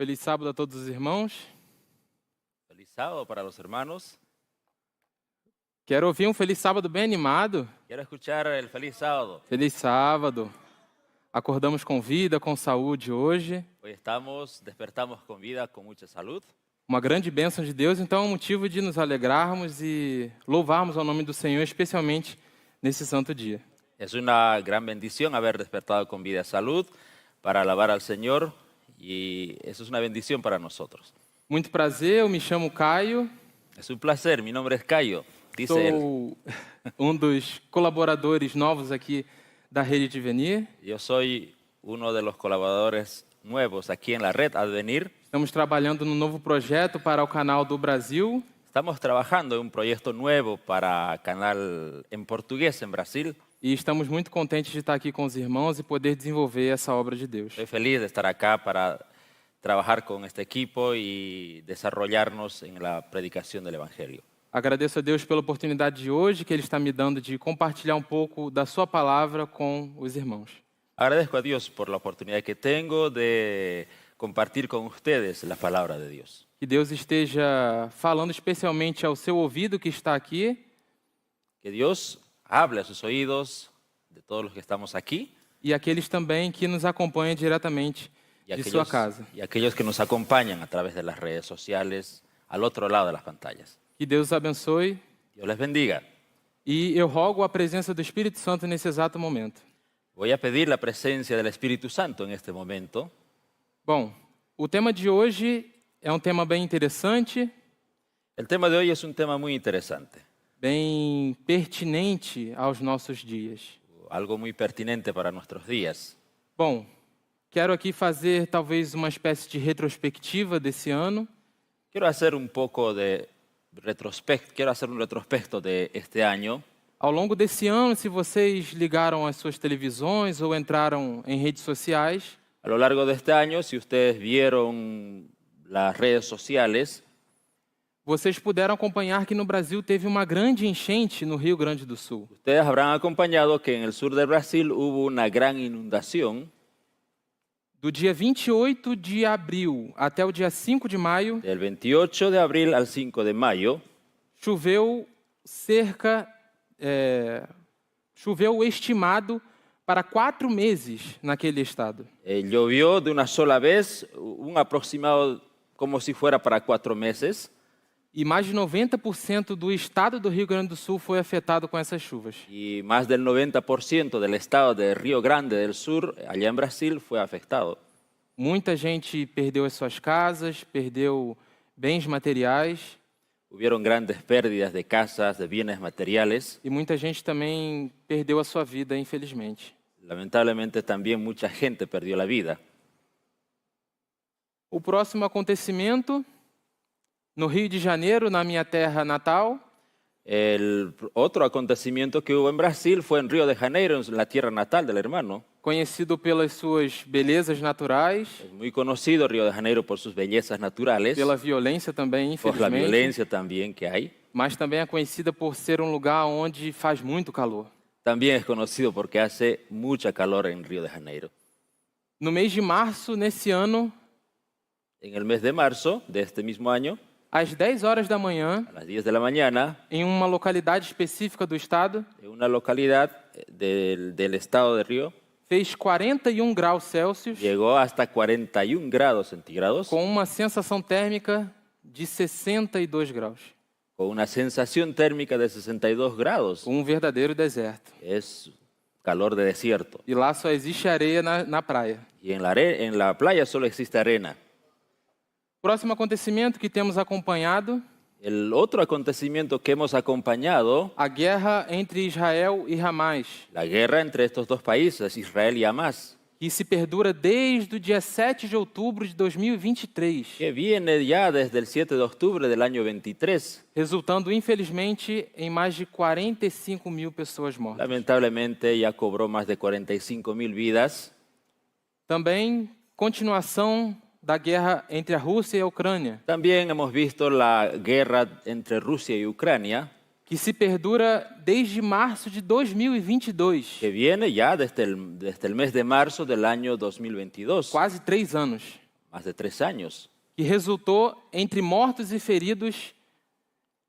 Feliz sábado a todos os irmãos. Feliz sábado para los hermanos. Quero ouvir um feliz sábado bem animado. Quiero escuchar el feliz sábado. Feliz sábado. Acordamos com vida, com saúde hoje. Hoy despertamos con vida, con mucha salud. Uma grande bênção de Deus, então é um motivo de nos alegrarmos e louvarmos ao nome do Senhor, especialmente nesse santo dia. Es una gran bendición haber despertado con vida y salud para alabar al Señor y eso es una bendición para nosotros. Muito prazer, eu me chamo Caio. Es un placer, mi nombre es Cayo, dice él. Sou um dos colaboradores novos aqui da Rede Advenir. Yo soy uno de los colaboradores nuevos aquí en la red Advenir. Estamos trabalhando num novo projeto para o canal do Brasil. Estamos trabajando en un proyecto nuevo para canal en portugués en Brasil. E estamos muito contentes de estar aqui com os irmãos e poder desenvolver essa obra de Deus. Estoy feliz de estar acá para trabajar con este equipo y desarrollarnos en la predicación del Evangelio. Agradeço a Deus pela oportunidade de hoje que Ele está me dando de compartilhar um pouco da sua palavra com os irmãos. Agradezco a Dios por la oportunidad que tengo de compartir con ustedes la palabra de Dios. Que Deus esteja falando especialmente ao seu ouvido que está aqui Que Dios hable a sus oídos de todos los que estamos aquí e aqueles também que nos acompanham diretamente de sua casa. y aquellos que nos acompañan a través de las redes sociales al otro lado de las pantallas. Que Deus os abençoe Dios les bendiga. e eu rogo a presença do Espírito Santo nesse exato momento. Voy a pedir la presencia del Espíritu Santo en este momento. Bom, o tema de hoje é um tema bem interessante, El tema de hoy es un tema muy interesante, bem pertinente aos nossos dias. algo muy pertinente para nuestros días. Bom, quero aqui fazer talvez uma espécie de retrospectiva desse ano. Quiero hacer un retrospecto de este año. Ao longo desse ano, se vocês ligaram as suas televisões ou entraram em redes sociais, A lo largo de este año, si ustedes vieron las redes sociales, vocês puderam acompanhar que no Brasil teve uma grande enchente no Rio Grande do Sul. ustedes habrán acompañado que en el sur de Brasil hubo una gran inundación. Do dia 28 de abril até o dia 5 de maio, Del 28 de abril al 5 de mayo, choveu choveu o estimado para 4 meses naquele estado. Llovió de una sola vez, un aproximado como si fuera para 4 meses. E mais de 90% do estado do Rio Grande do Sul foi afetado com essas chuvas. Y más del 90% del estado de Río Grande del Sur, allá en Brasil, fue afectado. Muita gente perdeu as suas casas, perdeu bens materiais Hubieron grandes pérdidas de casas, de bienes materiales. e muita gente também perdeu a sua vida, infelizmente. Lamentablemente también mucha gente perdió la vida. O próximo acontecimento, no Rio de Janeiro, na minha terra natal, El otro acontecimiento que hubo en Brasil fue en Río de Janeiro, en la tierra natal del hermano. conhecido pelas suas belezas naturais, Es muy conocido Río de Janeiro por sus bellezas naturales, pela violência também, por la infelizmente, violencia también que hay. mas também é conhecida por ser um lugar onde faz muito calor. También es conocido porque hace mucha calor en Río de Janeiro. No mês de março, nesse ano, En el mes de marzo de este mismo año, às 10 horas da manhã, a las 10 de la mañana, em uma localidade específica do estado, en una localidad del estado de Río, fez 41 graus Celsius, llegó hasta 41 grados centígrados, com uma sensação térmica de 62 graus. con una sensación térmica de 62 grados. Um verdadeiro deserto. Es calor de desierto. E lá só existe areia na praia. Y en la playa solo existe arena. Próximo acontecimento que temos acompanhado, El otro acontecimiento que hemos acompañado, a guerra entre Israel e Hamas, la guerra entre estos dos países, Israel y Hamas, que se perdura desde o dia 7 de outubro de 2023, que viene ya desde el 7 de octubre del año 23. resultando, infelizmente, em mais de 45 mil pessoas mortas. Lamentablemente ya cobró más de 45.000 vidas. Também, continuação da guerra entre a Rússia e a Ucrânia, También hemos visto la guerra entre Rusia y Ucrania, que se perdura desde março de 2022, que viene ya desde el mes de marzo del año 2022. quase 3 anos. más de 3 años, que resultou entre mortos e feridos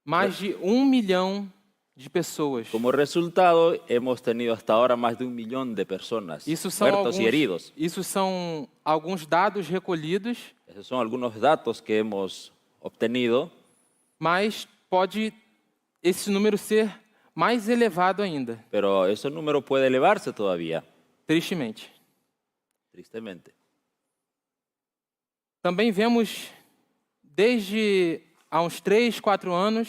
mais de 1 milhão de pessoas. como resultado hemos tenido hasta ahora más de 1 millón de personas muertos y heridos. Isso são alguns dados recolhidos, Esos son algunos datos que hemos obtenido, mas pode esse número ser mais elevado ainda, pero ese número puede elevarse todavía, tristemente. tristemente. Também vemos, desde há uns 3, 4 anos,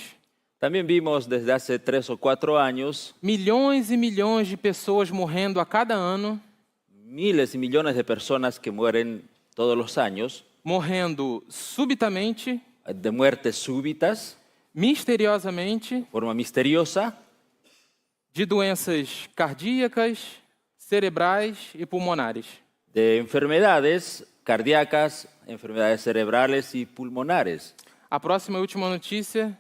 También vimos desde hace 3 o 4 años milhões e milhões de pessoas morrendo a cada ano, miles y millones de personas que mueren todos los años morrendo subitamente, de muertes súbitas, misteriosamente, de forma misteriosa, de doenças cardíacas, cerebrais e pulmonares. de enfermedades cardíacas, enfermedades cerebrales y pulmonares. A próxima e última notícia,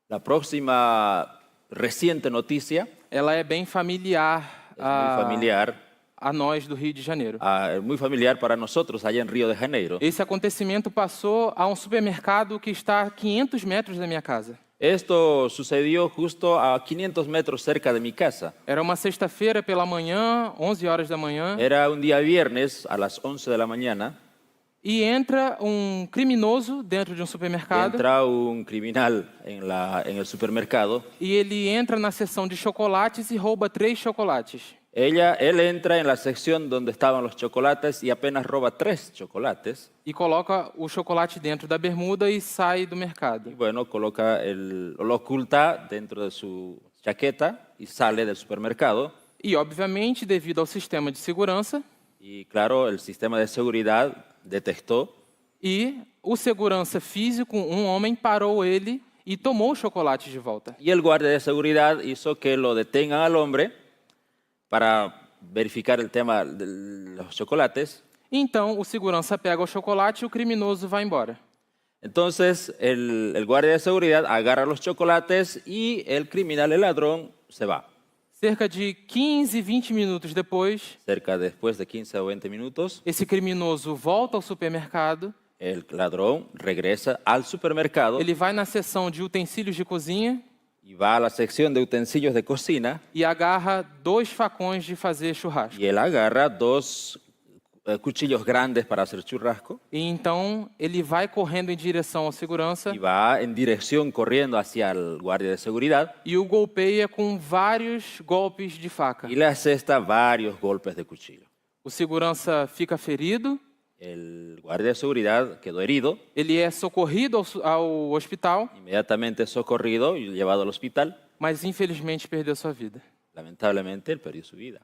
La próxima reciente noticia ela é bem familiar, es muy familiar, a nós do Rio de Janeiro. muy familiar para nosotros allá en Río de Janeiro. Esse acontecimento passou a um supermercado que está a 500 metros da minha casa. Esto sucedió justo a 500 metros cerca de mi casa. Era uma sexta-feira pela manhã, 11 horas da manhã, Era un día viernes a las 11 de la mañana. e entra um criminoso dentro de um supermercado Entra un criminal en el supermercado. e ele entra na seção de chocolates e rouba 3 chocolates. Él entra en la sección donde estaban los chocolates y apenas roba 3 chocolates. E coloca o chocolate dentro da bermuda e sai do mercado. Y bueno, lo oculta dentro de su chaqueta y sale del supermercado. E, obviamente, devido ao sistema de segurança, Y claro, el sistema de seguridad detectó e o segurança físico, um homem, parou ele e tomou os chocolates de volta. y el guardia de seguridad hizo que lo detengan al hombre para verificar el tema de los chocolates. Então, o segurança pega o chocolate e o criminoso vai embora. Entonces, el guardia de seguridad agarra los chocolates y el criminal, el ladrón, se va. Cerca de 15, 20 minutos depois, Cerca después de 15 o 20 minutos, esse criminoso volta ao supermercado, el ladrón regresa al supermercado ele vai na seção de utensílios de cozinha y va a la sección de utensilios de cocina e agarra 2 facões de fazer churrasco. y él agarra 2 cuchillos grandes para hacer churrasco E então ele vai correndo em direção ao segurança y va en dirección corriendo hacia el guardia de seguridad e o golpeia com vários golpes de faca. y le asesta varios golpes de cuchillo. O segurança fica ferido, El guardia de seguridad quedó herido, ele é socorrido ao hospital, inmediatamente socorrido y llevado al hospital. mas infelizmente perdeu sua vida. Lamentablemente, él perdió su vida.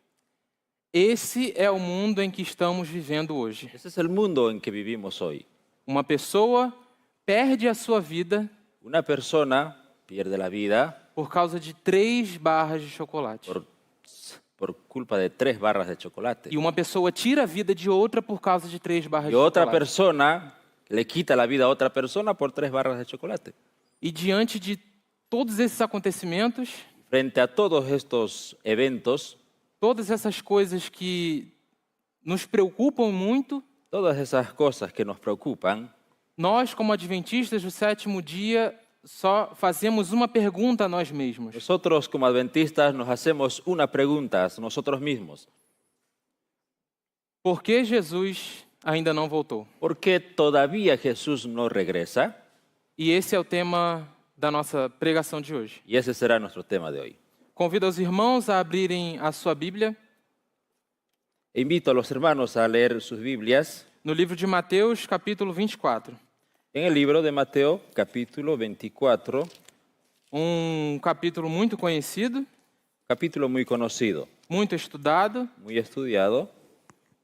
Esse é o mundo em que estamos vivendo hoje. Ese es el mundo en que vivimos hoy. Uma pessoa perde a sua vida Una persona pierde la vida por causa de 3 barras de chocolate. por culpa de 3 barras de chocolate. E uma pessoa tira a vida de outra por causa de 3 barras Y de otra chocolate. persona le quita la vida a otra persona por 3 barras de chocolate. E diante de todos esses acontecimentos, Frente a todos estos eventos, todas essas coisas que nos preocupam muito, todas esas cosas que nos preocupan, nós, como adventistas do 7º dia, só fazemos uma pergunta a nós mesmos. nosotros como adventistas nos hacemos una pregunta a nosotros mismos. Por que Jesus ainda não voltou? ¿Por qué todavía Jesús no regresa? E esse é o tema da nossa pregação de hoje. Y ese será nuestro tema de hoy. Convido os irmãos a abrirem a sua Bíblia Invito a los hermanos a leer sus Biblias no livro de Mateus, capítulo 24. en el libro de Mateo, capítulo 24, Capítulo muito conhecido, capítulo muy conocido, muito estudado muy estudiado,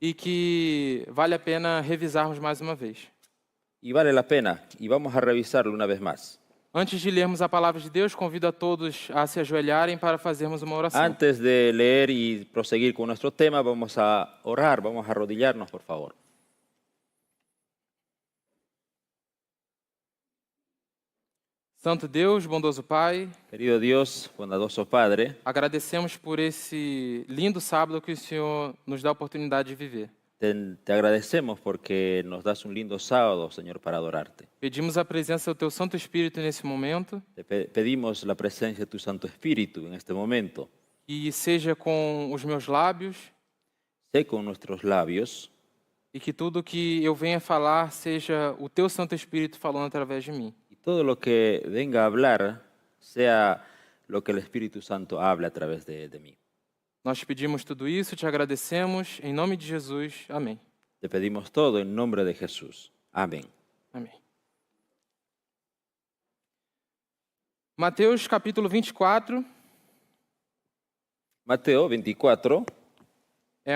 e que vale a pena revisarmos mais uma vez. y vale la pena, y vamos a revisarlo una vez más. Antes de lermos a palavra de Deus, convido a todos a se ajoelharem para fazermos uma oração. Antes de leer y proseguir con nuestro tema, vamos a orar, vamos a arrodillarnos, por favor. Santo Deus, bondoso Pai, Querido Dios, bondadoso Padre, agradecemos por esse lindo sábado que o Senhor nos dá a oportunidade de viver. Te agradecemos porque nos das un lindo sábado, Señor, para adorarte. Pedimos a presença do Teu Santo Espírito nesse momento, Pedimos la presencia de tu Santo Espíritu en este momento. e seja com os meus lábios, Sé con nuestros labios e que tudo que eu venha falar seja o Teu Santo Espírito falando através de mim. y todo lo que venga a hablar sea lo que el Espíritu Santo hable a través de mí. Nós te pedimos tudo isso, te agradecemos, em nome de Jesus. Amém. Te pedimos todo en nombre de Jesús. Amén. Amém. Mateus capítulo 24 Mateo 24 é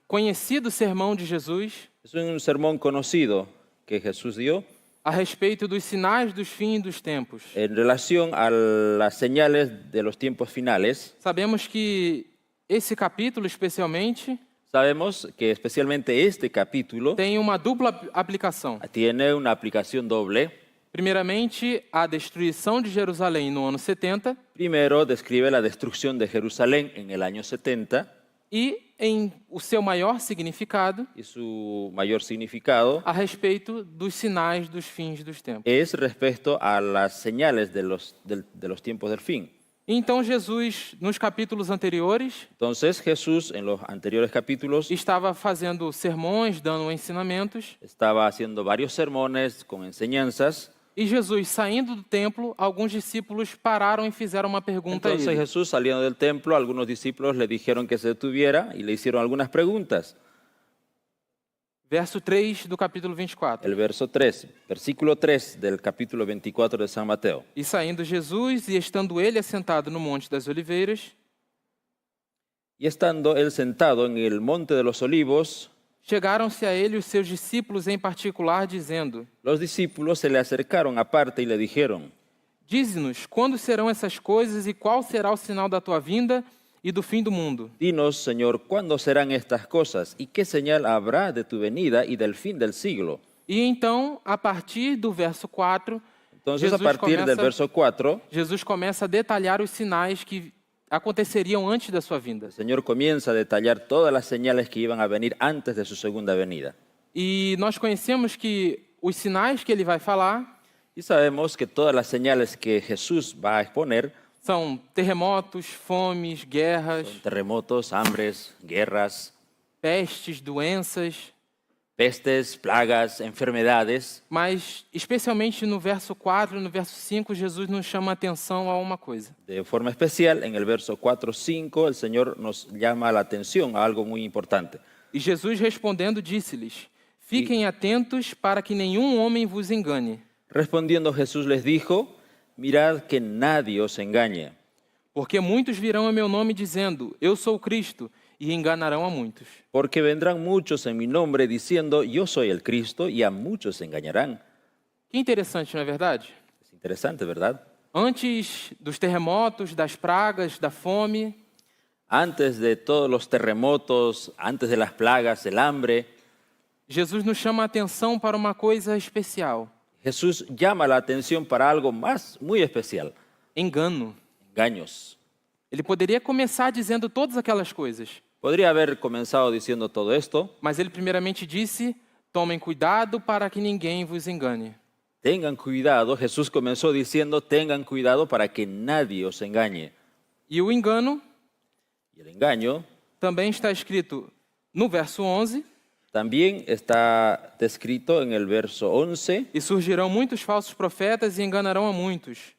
conhecido sermão de Jesus es un sermón conocido que Jesús dio a respeito dos sinais dos fins dos tempos. en relación a las señales de los tiempos finales. Sabemos que esse capítulo, especialmente, Sabemos que especialmente este capítulo tem uma dupla aplicação. tiene una aplicación doble. Primeiramente, a destruição de Jerusalém no ano 70 Primero describe la destrucción de Jerusalén en el año 70 e, em o seu maior significado, y su mayor significado a respeito dos sinais dos fins dos tempos. es respecto a las señales de los tiempos del fin. Então, Jesus, nos capítulos anteriores, Entonces Jesús en los anteriores capítulos estava fazendo sermões, dando ensinamentos, estaba haciendo varios sermones con enseñanzas. e Jesus, saindo do templo, alguns discípulos pararam e fizeram uma pergunta a Entonces ele. Jesús saliendo del templo, algunos discípulos le dijeron que se detuviera y le hicieron algunas preguntas. Verso 3 do capítulo 24. El versículo 3 del capítulo 24 de San Mateo. E saindo Jesus e estando ele assentado no Monte das Oliveiras, Y estando él sentado en el monte de los olivos, chegaram-se a ele os seus discípulos em particular, dizendo: los discípulos se le acercaron aparte y le dijeron: Dize-nos, quando serão essas coisas e qual será o sinal da tua vinda e do fim do mundo? Dinos, Señor, ¿cuándo serán estas cosas? ¿Y qué señal habrá de tu venida y del fin del siglo? E então, a partir do verso 4, Entonces, a partir del verso 4, Jesus começa a detalhar os sinais que aconteceriam antes da sua vinda. el Señor comienza a detallar todas las señales que iban a venir antes de su segunda venida. E nós conhecemos que os sinais que ele vai falar Y sabemos que todas las señales que Jesús va a exponer são terremotos, fomes, guerras, son terremotos, hambres, guerras, pestes, doenças, pestes, plagas, enfermedades. mas especialmente no verso 4 e no verso 5, Jesus nos chama a atenção a uma coisa. De forma especial, en el verso 4-5, el Señor nos llama la atención a algo muy importante. E Jesus respondendo disse-lhes: Fiquem atentos para que nenhum homem vos engane, Respondiendo Jesús les dijo: mirad que nadie os engañe, porque muitos virão em meu nome dizendo: Eu sou o Cristo, e enganarão a muitos. porque vendrán muchos en mi nombre diciendo: yo soy el Cristo, y a muchos engañarán. Que interessante, não é verdade? Es interesante, ¿verdad? Antes dos terremotos, das pragas, da fome, Antes de todos los terremotos, antes de las plagas, el hambre, Jesus nos chama a atenção para uma coisa especial: Jesús llama la atención para algo más muy especial: engano. engaños. Ele poderia começar dizendo todas aquelas coisas, Podría haber comenzado diciendo todo esto: mas ele primeiramente disse: Tomem cuidado para que ninguém vos engane. tengan cuidado. Jesús comenzó diciendo: tengan cuidado para que nadie os engañe. E o engano Y el engaño também está escrito no verso 11, también está descrito en el verso 11, e surgirão muitos falsos profetas e enganarão a muitos.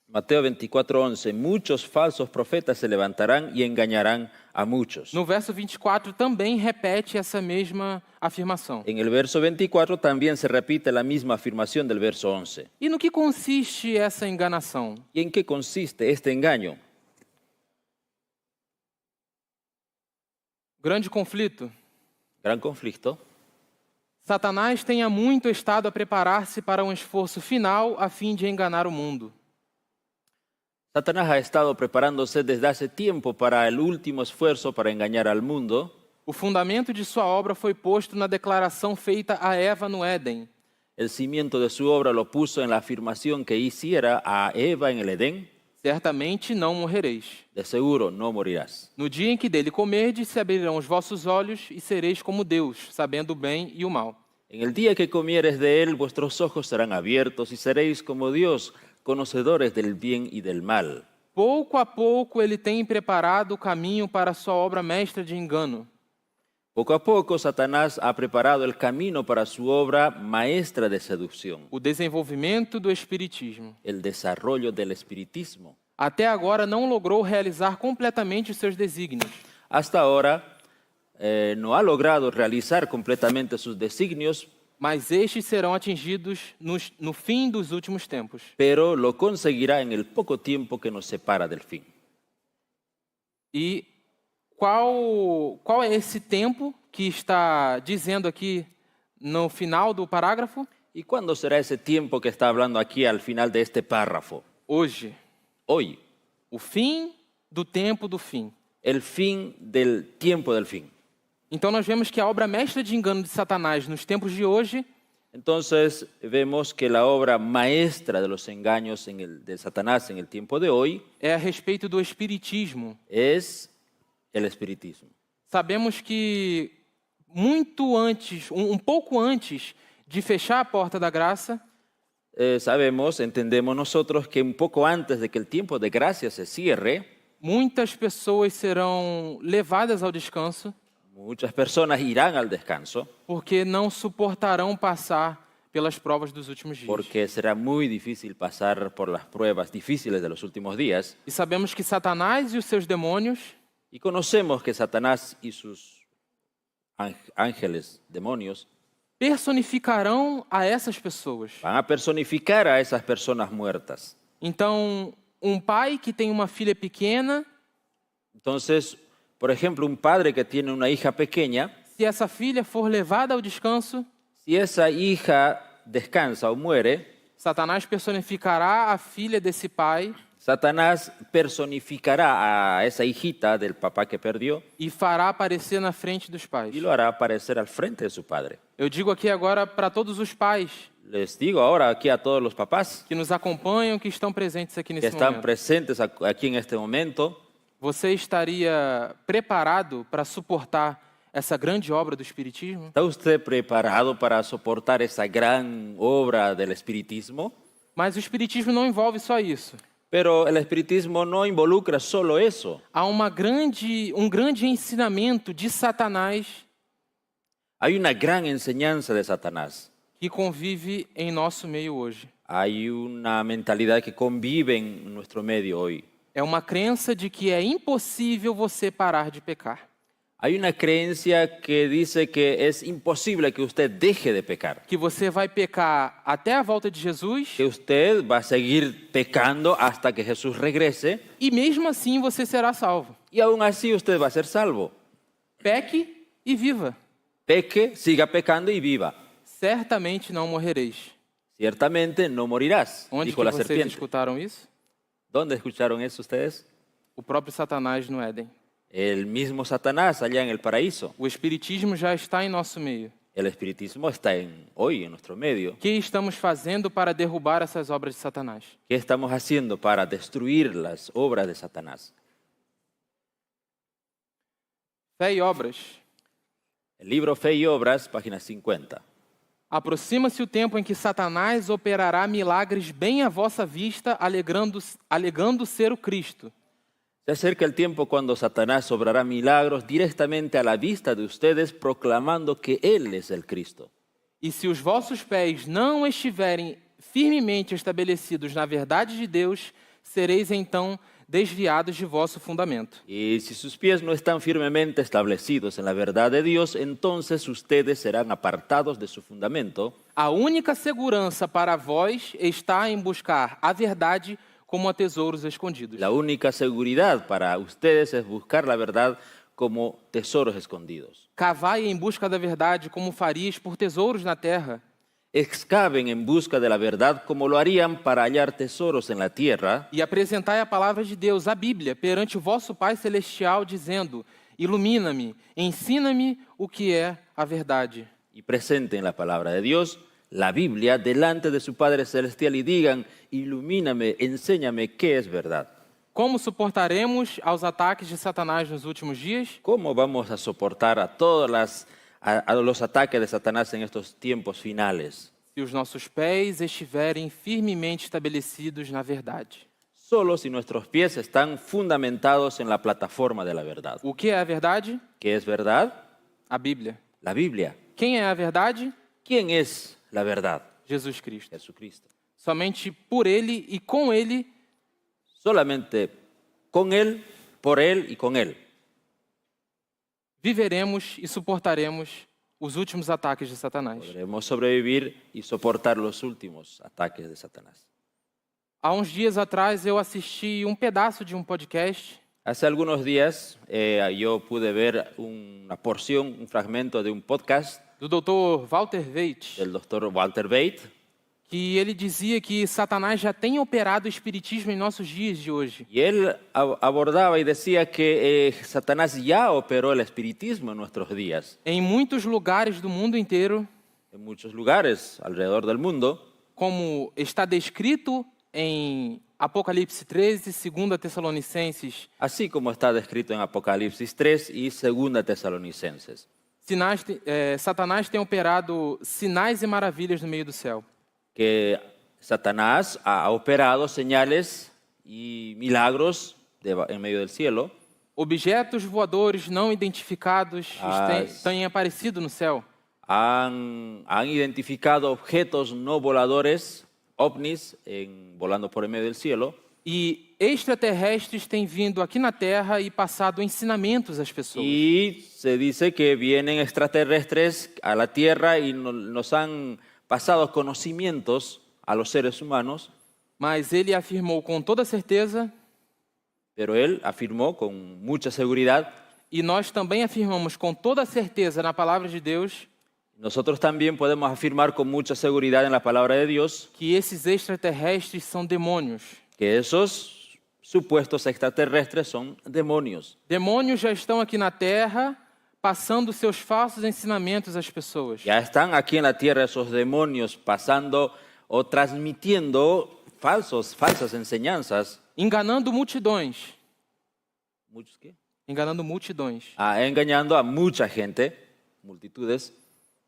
Mateo 24:11. Muchos falsos profetas se levantarán y engañarán a muchos. No verso 24 também repete essa mesma afirmação. En el verso 24 también se repite la misma afirmación del verso 11. E no que consiste essa enganação? ¿Y en qué consiste este engaño? Grande conflito. Gran conflicto. Satanás tem há muito estado a preparar-se para um esforço final a fim de enganar o mundo. Satanás ha estado preparándose desde hace tiempo para el último esfuerzo para engañar al mundo. O fundamento de sua obra foi posto na declaração feita a Eva no Éden. El cimiento de su obra lo puso en la afirmación que hiciera a Eva en el Edén. certamente não morrereis. de seguro no morirás. No dia em que dele comerdes, se abrirão os vossos olhos e sereis como Deus, sabendo o bem e o mal. En el día que comieres de él, vuestros ojos serán abiertos y seréis como Dios, conocedores del bien y del mal. Pouco a pouco ele tem preparado o caminho para a sua obra mestra de engano. Poco a poco, Satanás ha preparado el camino para su obra maestra de seducción, O desenvolvimento do espiritismo. el desarrollo del espiritismo. Até agora não logrou realizar completamente os seus desígnios. Hasta ahora no ha logrado realizar completamente sus designios, Mas estes serão atingidos no fim dos últimos tempos. pero lo conseguirá en el poco tiempo que nos separa del fin. E qual é esse tempo que está dizendo aqui no final do parágrafo? ¿Y cuándo será ese tiempo que está hablando aquí al final de este párrafo? Hoje. Hoy, O fim do tempo do fim. el fin del tiempo del fin. Então nós vemos que a obra mestra de engano de Satanás nos tempos de hoje Entonces vemos que la obra maestra de los engaños de Satanás en el tiempo de hoy é a respeito do espiritismo. es el espiritismo. Sabemos que muito antes, um pouco antes de fechar a porta da graça, Entendemos nosotros que un poco antes de que el tiempo de gracia se cierre, muitas pessoas serão levadas ao descanso muchas personas irán al descanso porque não suportarão passar pelas provas dos últimos dias. porque será muy difícil pasar por las pruebas difíciles de los últimos días. E sabemos que Satanás e os seus demônios Y conocemos que Satanás y sus ángeles, demonios, personificarão a essas pessoas. van a personificar a esas personas muertas. Então, um pai que tem uma filha pequena, Entonces, por ejemplo, un padre que tiene una hija pequeña, se essa filha for levada ao descanso, si esa hija descansa o muere, Satanás personificará a filha desse pai Satanás personificará a esa hijita del papá que perdió e fará aparecer na frente dos pais. y lo hará aparecer al frente de su padre. Eu digo aqui agora para todos os pais Les digo ahora aquí a todos los papás que nos acompanham, que estão presentes aqui que nesse están momento. presentes aquí en este momento. Você estaria preparado para suportar essa grande obra do Espiritismo? ¿Está usted preparado para soportar esa gran obra del espiritismo? Mas o Espiritismo não envolve só isso. Pero el espiritismo no involucra solo eso. Há um grande ensinamento de Satanás Hay una gran enseñanza de Satanás. que convive em nosso meio hoje. Hay una mentalidad que convive en nuestro medio hoy. É uma crença de que é impossível você parar de pecar. Hay una creencia que dice que es imposible que usted deje de pecar. Que você vai pecar até a volta de Jesus Que usted va a seguir pecando hasta que Jesús regrese e mesmo assim você será salvo. y aún así usted va a ser salvo. Peque e viva. Peque, siga pecando y viva. Certamente não morrereis. Ciertamente no morirás, Onde dijo que la vocês serpiente. escutaram isso? ¿Dónde escucharon eso ustedes? O próprio Satanás no Éden. El mismo Satanás allá en el paraíso. O Espiritismo já está em nosso meio. El espiritismo está hoy en nuestro medio. O que estamos fazendo para derrubar essas obras de Satanás? ¿Qué estamos haciendo para destruir las obras de Satanás? Fé e obras. El libro Fe y Obras, página 50. Aproxima-se o tempo em que Satanás operará milagres bem à vossa vista, alegando ser o Cristo. Se acerca el tiempo cuando Satanás obrará milagros directamente a la vista de ustedes, proclamando que Él es el Cristo. E se os vossos pés não estiverem firmemente estabelecidos na verdade de Deus, sereis então desviados de vosso fundamento. Y si sus pies no están firmemente establecidos en la verdad de Dios, entonces ustedes serán apartados de su fundamento. A única segurança para vós está em buscar a verdade como a tesouros escondidos. La única seguridad para ustedes es buscar la verdad como tesoros escondidos. Cavai em busca da verdade como farias por tesouros na terra. Excaven en busca de la verdad como lo harían para hallar tesoros en la tierra. E apresentai a palavra de Deus, a Bíblia, perante o vosso Pai Celestial, dizendo: ilumina-me, ensina-me o que é a verdade. Y presenten la palabra de Dios la Biblia delante de su Padre Celestial y digan, ilumíname, enséñame qué es verdad. Como suportaremos aos ataques de Satanás nos últimos dias? ¿Cómo vamos a soportar a los ataques de Satanás en estos tiempos finales? Se os nossos pés estiverem firmemente estabelecidos na verdade. Solo si nuestros pies están fundamentados en la plataforma de la verdad. O que é a verdade? ¿Qué es verdad? A Bíblia. La Biblia. Quem é a verdade? ¿Quién es la verdad? Jesus Cristo. Jesucristo. Somente por Ele e com Ele Solamente con Él, por Él y con Él viveremos e suportaremos os últimos ataques de Satanás. podremos sobrevivir y soportar los últimos ataques de Satanás. Há uns dias atrás eu assisti pedaço de podcast Hace algunos días yo pude ver una porción, un fragmento de un podcast do Dr. Walter Veit, del doctor Walter Bate, que ele dizia que Satanás já tem operado o espiritismo em nossos dias de hoje. y él abordaba y decía que Satanás ya operó el espiritismo en nuestros días, Em muitos lugares do mundo inteiro, en muchos lugares alrededor del mundo, como está descrito em Apocalipse 13, 2 Tessalonicenses, así como está descrito en Apocalipsis 3 y 2 Tesalonicenses. Satanás tem operado sinais e maravilhas no meio do céu. Que Satanás ha operado señales y milagros en medio del cielo. Objetos voadores não identificados têm aparecido no céu. Han identificado objetos no voladores, ovnis, volando por en medio del cielo. E extraterrestres têm vindo aqui na Terra e passado ensinamentos às pessoas. Y se dice que vienen extraterrestres a la Tierra y nos han pasado conocimientos a los seres humanos. Mas ele afirmou com toda certeza, Pero él afirmó con mucha seguridad, e nós também afirmamos com toda certeza na palavra de Deus, nosotros también podemos afirmar con mucha seguridad en la palabra de Dios, que esses extraterrestres são demônios. que esos supuestos extraterrestres son demonios. Demônios já estão aqui na Terra, passando seus falsos ensinamentos às pessoas. Ya están aquí en la tierra esos demonios pasando o transmitiendo falsas enseñanzas. Enganando multidões. ¿Muchos qué? Enganando multidões. Engañando a mucha gente, multitudes.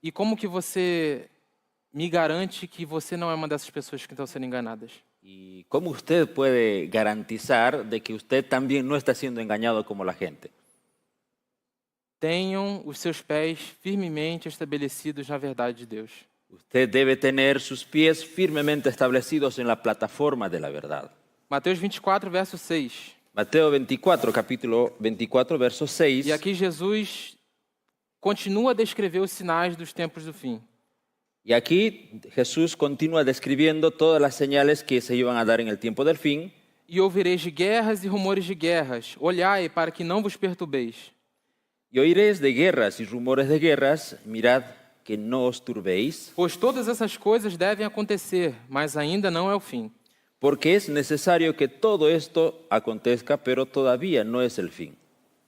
E como que você me garante que você não é uma dessas pessoas que estão sendo enganadas? ¿Y cómo usted puede garantizar de que usted también no está siendo engañado como la gente? Tenham os seus pés firmemente estabelecidos na verdade de Deus. Usted debe tener sus pies firmemente establecidos en la plataforma de la verdad. Mateus 24, verso 6. Mateo 24, capítulo 24, verso 6. E aqui Jesus continua a descrever os sinais dos tempos do fim. Y aquí Jesús continúa describiendo todas las señales que se iban a dar en el tiempo del fin. E ouvireis de guerras e rumores de guerras. Olhai para que não vos perturbeis. Y oiréis de guerras y rumores de guerras, mirad que no os turbéis, Pois todas essas coisas devem acontecer, mas ainda não é o fim. porque es necesario que todo esto acontezca, pero todavía no es el fin.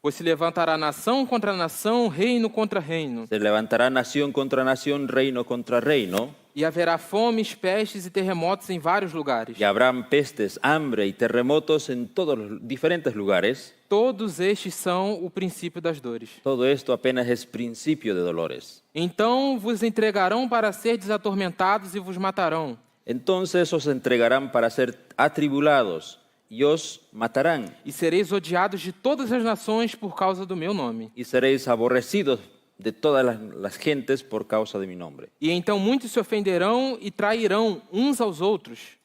Pois se levantará nação contra nação, reino contra reino. Se levantará nación contra nación, reino contra reino, E haverá fomes, pestes e terremotos em vários lugares. y habrán pestes, hambre y terremotos en todos los diferentes lugares. Todos estes são o princípio das dores. Todo esto apenas es principio de dolores. Então vos entregarão para serdes atormentados e vos matarão. Entonces os entregarán para ser atribulados y os matarán, E sereis odiados de todas as nações por causa do meu nome. y seréis aborrecidos de todas las gentes por causa de mi nombre. E então muitos se ofenderão e trairão uns aos outros.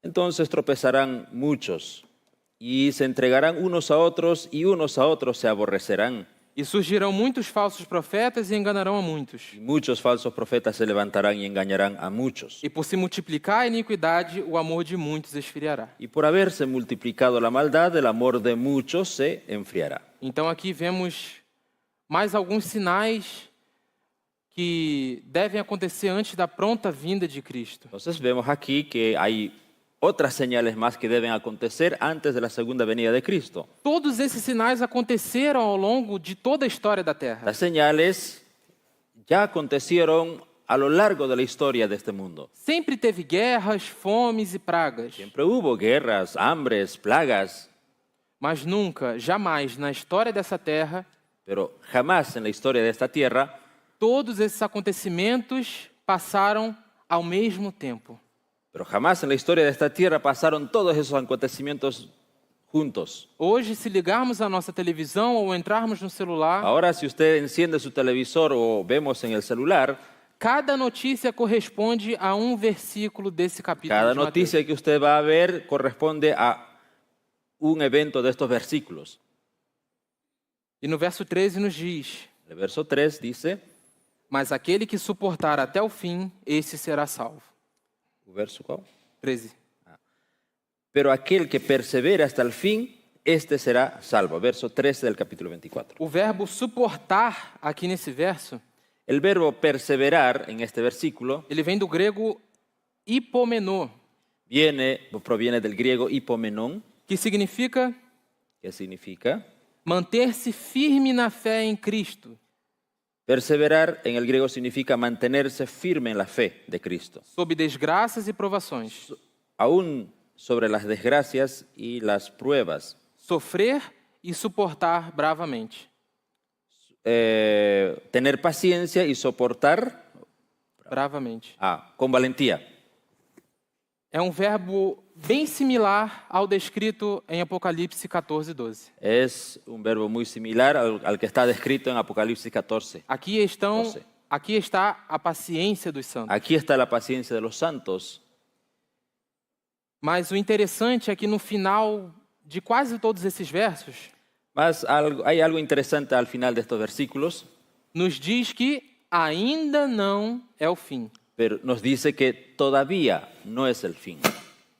Entonces tropezarán muchos y se entregarán unos a otros y unos a otros se aborrecerán. E surgirão muitos falsos profetas e enganarão a muitos. Y muchos falsos profetas se levantarán y engañarán a muchos. E por se multiplicar a iniquidade, o amor de muitos esfriará. Y por haberse multiplicado la maldad, el amor de muchos se enfriará. Então aqui vemos mais alguns sinais que devem acontecer antes da pronta vinda de Cristo. Entonces vemos aquí que hay otras señales más que deben acontecer antes de la segunda venida de Cristo. Todos esses sinais aconteceram ao longo de toda a história da Terra. Las señales ya acontecieron a lo largo de la historia de este mundo. Sempre teve guerras, fomes e pragas, Siempre hubo guerras, hambres, plagas, mas nunca, jamais na história dessa terra, pero jamás en la historia de esta tierra todos esses acontecimentos passaram ao mesmo tempo. Pero jamás en la historia de esta tierra pasaron todos esos acontecimientos juntos. Hoje, se ligarmos a nossa televisão ou entrarmos no celular, Ahora, si usted enciende su televisor o vemos en el celular, cada notícia corresponde a um versículo desse capítulo cada de Mateus. noticia que usted va a ver corresponde a un evento de estos versículos. E no verso 13 nos diz: El verso 3 dice, mas aquele que suportar até o fim, esse será salvo. ¿el verso cuál? 13. Pero aquel que persevera hasta el fin, este será salvo. Verso 13 del capítulo 24. O verbo suportar aqui nesse verso, El verbo perseverar en este versículo ele vem do grego hipomenô, proviene del griego hipomenon, que significa que significa manter-se firme na fé em Cristo, perseverar. En el griego significa mantenerse firme en la fe de Cristo, sob desgraças e provações, aún sobre las desgracias y las pruebas. sofrer e suportar bravamente. Tener paciencia y soportar Bravamente. con valentía. É um verbo bem similar ao descrito em Apocalipse 14, 12. Es un verbo muy similar al que está descrito en Apocalipsis 14. Aqui está a paciência dos santos. Aquí está la paciencia de los santos. Mas o interessante é que no final de quase todos esses versos, Mas hay algo interesante al final de estos versículos, nos diz que ainda não é o fim. pero nos dice que todavía no es el fin.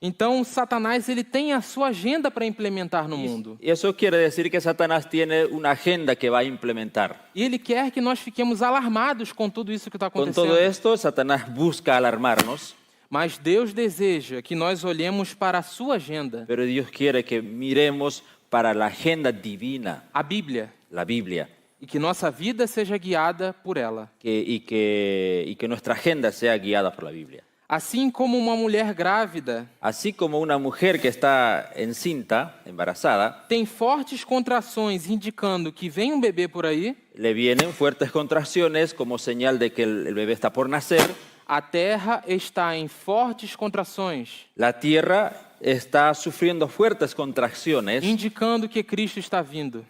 Então, Satanás ele tem a sua agenda para implementar no mundo. Y eso quiere decir que Satanás tiene una agenda que va a implementar. E ele quer que nós fiquemos alarmados com tudo isso que está Con acontecendo. todo esto, Satanás busca alarmarnos, Mas Deus deseja que nós olhemos para a sua agenda, pero Dios quiere que miremos para la agenda divina, a Bíblia, la Biblia, e que nossa vida seja guiada por ela. y que nuestra agenda sea guiada por la Biblia. Assim como uma mulher grávida Así como una mujer que está encinta, embarazada, tem fortes contrações indicando que vem um bebê por aí, le vienen fuertes contracciones como señal de que el bebé está por nacer. a terra está em fortes contrações, La tierra está sufriendo fuertes contracciones, indicando que Cristo está vindo.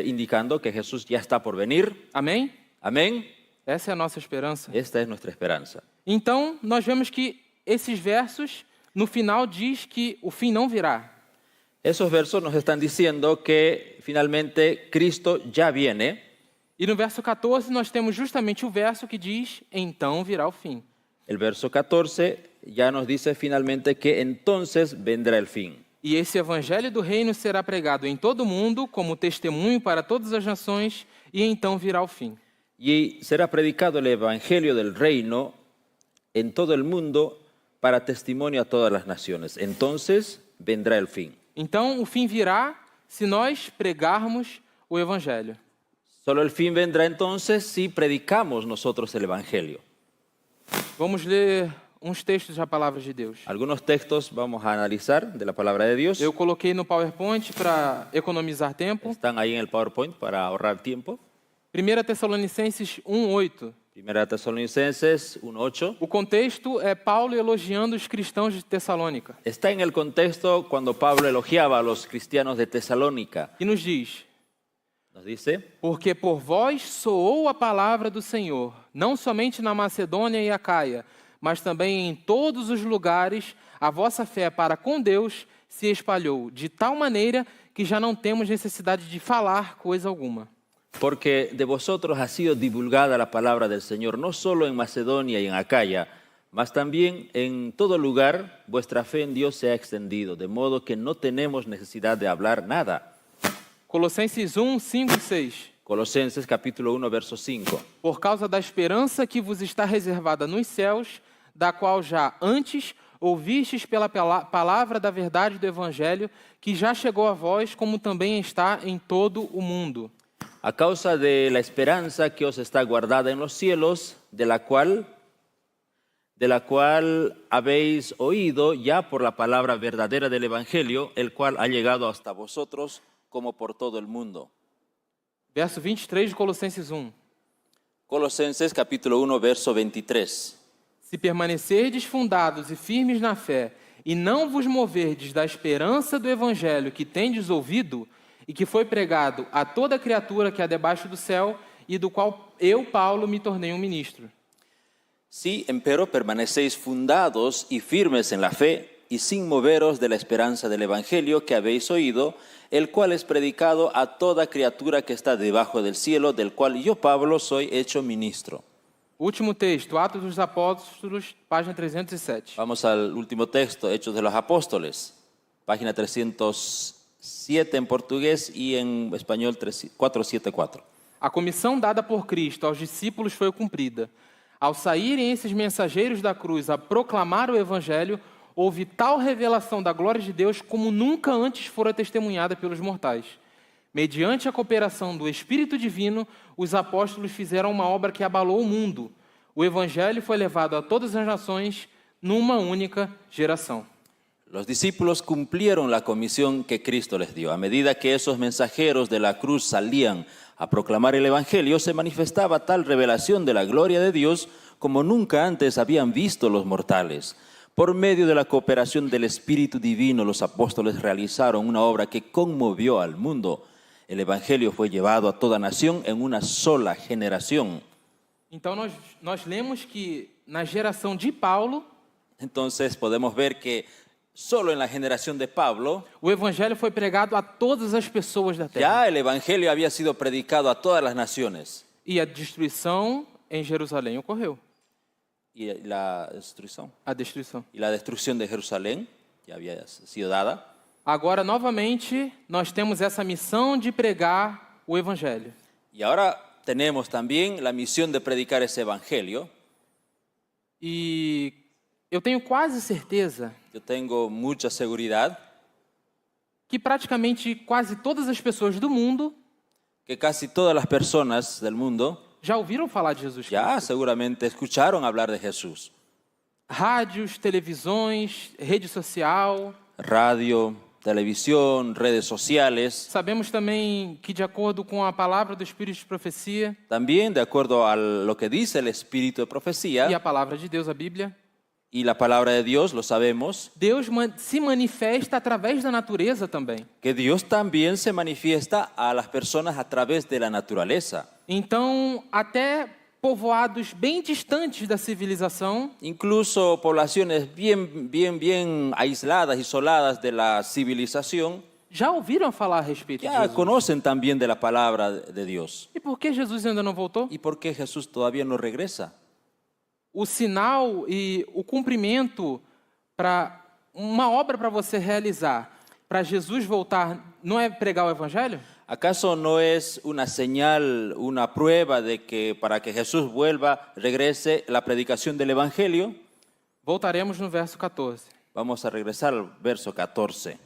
indicando que Jesús ya está por venir. Amém? Amén. Essa é a nossa esperança. Esta es nuestra esperanza. Então, nós vemos que esses versos, no final, diz que o fim não virá. Esos versos nos están diciendo que finalmente Cristo ya viene. E no verso 14, nós temos justamente o verso que diz, então virá o fim. El verso 14 ya nos dice finalmente que entonces vendrá el fin. E esse evangelho do reino será pregado em todo o mundo como testemunho para todas as nações, e então virá o fim. Y será predicado el evangelio del reino en todo el mundo para testimonio a todas las naciones. Entonces vendrá el fin. Então, o fim virá se nós pregarmos o evangelho. Solo el fin vendrá entonces si predicamos nosotros el evangelio. Vamos ler uns textos da palavra de Deus. Algunos textos vamos a analizar de la palabra de Dios. Eu coloquei no PowerPoint para economizar tempo. Están ahí en el PowerPoint para ahorrar tiempo. 1 Tessalonicenses 1:8. Primera Tesalonicenses 1:8. O contexto é Paulo elogiando os cristãos de Tessalônica. Está en el contexto cuando Pablo elogiaba a los cristianos de Tesalónica. E nos diz: Nos dice, porque por vós soou a palavra do Senhor, não somente na Macedônia e Acaia, mas também em todos os lugares, a vossa fé para com Deus se espalhou, de tal maneira que já não temos necessidade de falar coisa alguma. porque de vosotros ha sido divulgada la palabra del Señor, no solo en Macedonia y en Acaya, mas también en todo lugar vuestra fe en Dios se ha extendido, de modo que no tenemos necesidad de hablar nada. Colossenses 1, 5 e 6. Colosenses capítulo 1, verso 5. Por causa da esperança que vos está reservada nos céus, da qual já antes ouvistes pela palavra da verdade do Evangelho, que já chegou a vós, como também está em todo o mundo. a causa de la esperanza que os está guardada en los cielos, de la cual habéis oído ya por la palabra verdadera del Evangelio, el cual ha llegado hasta vosotros como por todo el mundo. Verso 23 de Colossenses 1. Colosenses capítulo 1, verso 23. Se permanecerdes fundados e firmes na fé, e não vos moverdes da esperança do evangelho que tendes ouvido, e que foi pregado a toda criatura que há debaixo do céu, e do qual eu, Paulo, me tornei um ministro. Si, empero, permanecéis fundados y firmes en la fe, y sin moveros de la esperanza del Evangelio que habéis oído, el cual es predicado a toda criatura que está debajo del cielo, del cual yo, Pablo, soy hecho ministro. Último texto, Atos dos Apóstolos, página 307. Vamos al último texto, Hechos de los Apóstoles, página 307 en portugués y en español 474. A comissão dada por Cristo aos discípulos foi cumprida. Ao saírem esses mensageiros da cruz a proclamar o evangelho, houve tal revelação da glória de Deus como nunca antes fora testemunhada pelos mortais. Mediante a cooperação do Espírito Divino, os apóstolos fizeram uma obra que abalou o mundo. O evangelho foi levado a todas as nações numa única geração. Los discípulos cumplieron la comisión que Cristo les dio. A medida que esos mensajeros de la cruz salían a proclamar el Evangelio, se manifestaba tal revelación de la gloria de Dios como nunca antes habían visto los mortales. Por medio de la cooperación del Espíritu Divino, los apóstoles realizaron una obra que conmovió al mundo. El Evangelio fue llevado a toda nación en una sola generación. Então nós lemos que na geração de Paulo, Entonces podemos ver que solo en la generación de Pablo, o evangelho foi pregado a todas as pessoas da terra. ya el Evangelio había sido predicado a todas las naciones. E a destruição em Jerusalém ocorreu. Y la destrucción. A destruição. Y la destrucción de Jerusalén ya había sido dada. Agora, novamente, nós temos essa missão de pregar o evangelho. Y ahora tenemos también la misión de predicar ese Evangelio. E eu tenho quase certeza Yo tengo mucha seguridad que praticamente quase todas as pessoas do mundo que casi todas las personas del mundo já ouviram falar de Jesus Cristo. ya seguramente escucharon hablar de Jesús. Rádios, televisões, rede social. Radio, televisión, redes sociales. Sabemos também que, de acordo com a palavra do Espírito de Profecia También, de acuerdo a lo que dice el Espíritu de e Profecía a palavra de Deus, a Bíblia, y la palabra de Dios, lo sabemos, Deus se manifesta através da natureza também. que Dios también se manifiesta a las personas a través de la naturaleza. Então, até povoados bem distantes da civilização, Incluso poblaciones bien aisladas, isoladas de la civilización, já ouviram falar a respeito de ya Jesus. conocen también de la palabra de Dios. E por que Jesus ainda não voltou? ¿Y por qué Jesús todavía no regresa? O sinal e o cumprimento para uma obra para você realizar, para Jesus voltar, não é pregar o evangelho? ¿Acaso no es una señal, una prueba de que para que Jesús vuelva, regrese la predicación del Evangelio? Voltaremos no verso 14. Vamos a regresar al verso 14.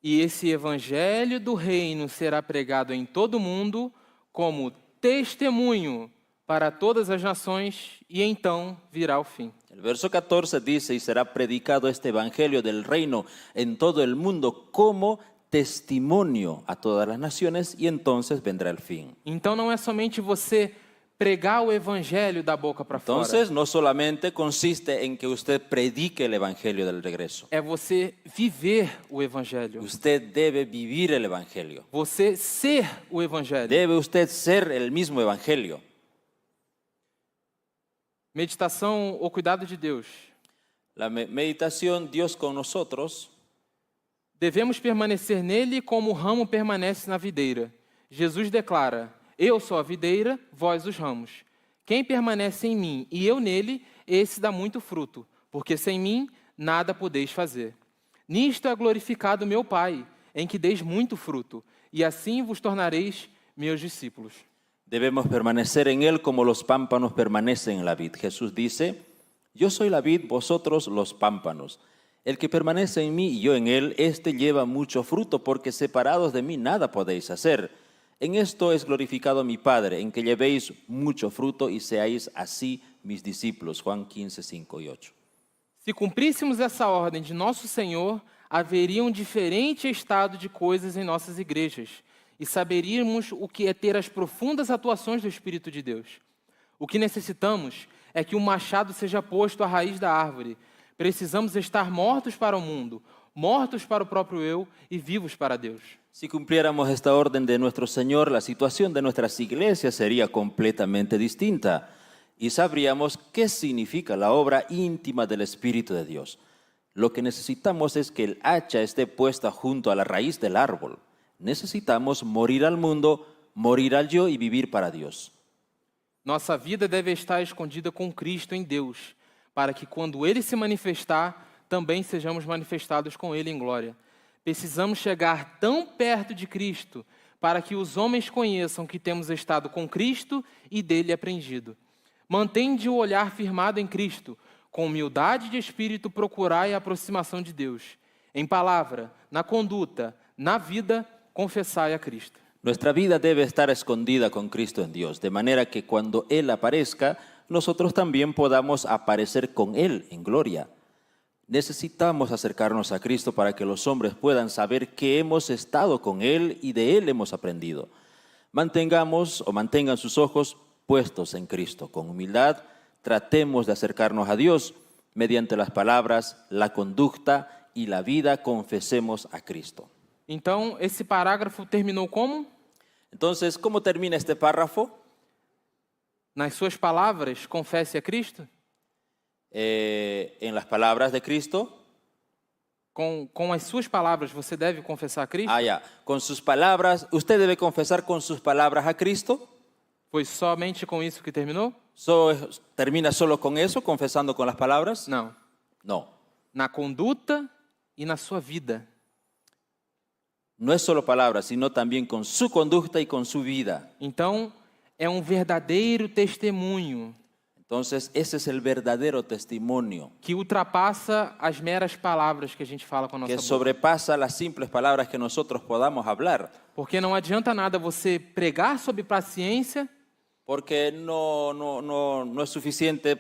E esse evangelho do reino será pregado em todo o mundo como testemunho para todas as nações, e então virá o fim. El verso 14 dice, y será predicado este Evangelio del reino en todo el mundo como testimonio a todas las naciones, y entonces vendrá el fin. Então não é somente você pregar o evangelho da boca para fora. Entonces, no solamente consiste en que usted predique el Evangelio del regreso. É você viver o evangelho. Usted debe vivir el Evangelio. Você ser o evangelho. Debe usted ser el mismo Evangelio. Meditação, o cuidado de Deus. La meditación, Dios con nosotros. Devemos permanecer nele como o ramo permanece na videira. Jesus declara: eu sou a videira, vós os ramos. Quem permanece em mim e eu nele, esse dá muito fruto, porque sem mim nada podeis fazer. Nisto é glorificado meu Pai, em que deis muito fruto, e assim vos tornareis meus discípulos. Debemos permanecer en Él como los pámpanos permanecen en la vid. Jesús dice, yo soy la vid, vosotros los pámpanos. El que permanece en mí y yo en Él, éste lleva mucho fruto, porque separados de mí nada podéis hacer. En esto es glorificado mi Padre, en que llevéis mucho fruto y seáis así mis discípulos. Juan 15, 5 y 8. Se cumpríssemos essa ordem de nosso Senhor, haveria um diferente estado de coisas em nossas igrejas e saberíamos o que é ter as profundas atuações do Espírito de Deus. O que necessitamos é que o machado seja posto à raiz da árvore. Precisamos estar mortos para o mundo, mortos para o próprio eu e vivos para Deus. Si cumpliéramos esta orden de nuestro Señor, la situación de nuestras iglesias sería completamente distinta y sabríamos qué significa la obra íntima del Espíritu de Dios. Lo que necesitamos es que el hacha esté puesta junto a la raíz del árbol. Necesitamos morir al mundo, morir al yo y vivir para Dios. Nossa vida deve estar escondida com Cristo em Deus, para que quando Ele se manifestar, também sejamos manifestados com Ele em glória. Precisamos chegar tão perto de Cristo, para que os homens conheçam que temos estado com Cristo e dele aprendido. Mantende o olhar firmado em Cristo, com humildade de espírito procurai a aproximação de Deus. Em palavra, na conduta, na vida, confessai a Cristo. Nuestra vida debe estar escondida con Cristo en Dios, de manera que cuando Él aparezca, nosotros también podamos aparecer con Él en gloria. Necesitamos acercarnos a Cristo para que los hombres puedan saber que hemos estado con Él y de Él hemos aprendido. Mantengan sus ojos puestos en Cristo. Con humildad, tratemos de acercarnos a Dios mediante las palabras, la conducta y la vida, confesemos a Cristo. Então, esse parágrafo terminou como? Entonces, ¿cómo termina este párrafo? Nas suas palavras, confesse a Cristo? En las palabras de Cristo. Com as suas palavras, você deve confessar a Cristo? Ya. Con sus palabras, ¿usted debe confesar con sus palabras a Cristo? Foi somente com isso que terminou? ¿Termina solo con eso, confesando con las palabras? Não. No. Na conduta e na sua vida. No es solo palabras, sino también con su conducta y con su vida. Então, é um verdadeiro testemunho Entonces, ese es el verdadero testimonio que ultrapassa as meras palavras que a gente fala com a nossa que boca. sobrepasa las simples palabras que nosotros podamos hablar. Porque não adianta nada você pregar sobre paciência Porque no es suficiente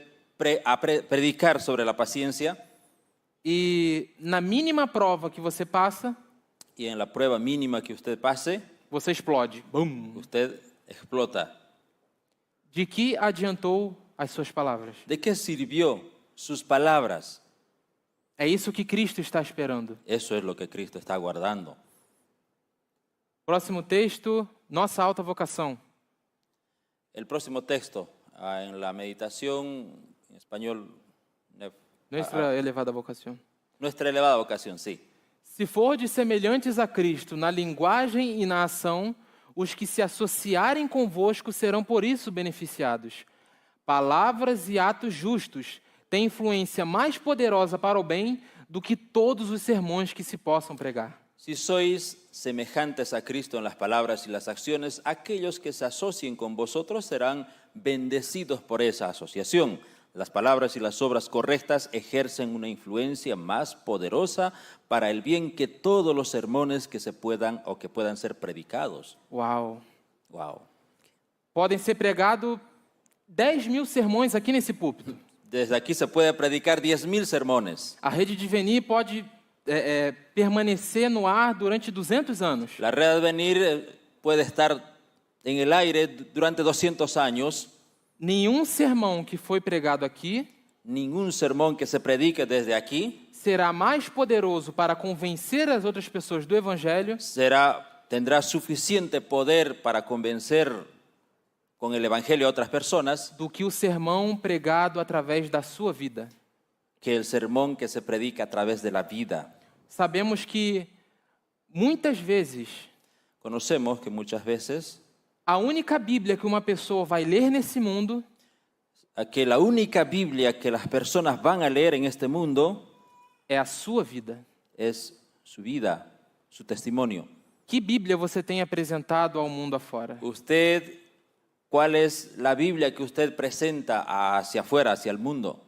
predicar sobre la paciencia e na mínima prova que você passa, y en la prueba mínima que usted pase, você explode. Bum! usted explota. De que adiantou as suas palavras? ¿De qué sirvió sus palabras? É isso que Cristo está esperando. Eso es lo que Cristo está guardando. Próximo texto, nossa alta vocação. El próximo texto, en la meditación, en español, Nuestra elevada vocação. nuestra elevada vocación, sí. Se fordes semelhantes a Cristo na linguagem e na ação, os que se associarem convosco serão por isso beneficiados. Palavras e atos justos têm influência mais poderosa para o bem do que todos os sermões que se possam pregar. Si sois semejantes a Cristo en las palabras y las acciones, aquellos que se asocien con vosotros serán bendecidos por esa asociación. Las palabras y las obras correctas ejercen una influencia más poderosa para el bien que todos los sermones que se puedan o que puedan ser predicados. Uau! Wow. Podem ser pregados 10.000 sermões aqui nesse púlpito. Desde aquí se puede predicar 10.000 sermones. A rede de Veni pode permanecer no ar durante 200 anos. La red Venir puede estar en el aire durante 200 años. Nenhum sermão que foi pregado aqui Ningún sermón que se predique desde aquí será mais poderoso para convencer as outras pessoas do Evangelho tendrá suficiente poder para convencer con el Evangelio a otras personas do que o sermão pregado através da sua vida. que el sermón que se predica a través de la vida. Sabemos que muitas vezes Conocemos que muchas veces a única Bíblia que uma pessoa vai ler nesse mundo que la única Biblia que las personas van a leer en este mundo é a sua vida. es su vida, su testimonio. Que Bíblia você tem apresentado ao mundo afora? ¿Cuál es la Biblia que usted presenta hacia afuera, hacia el mundo?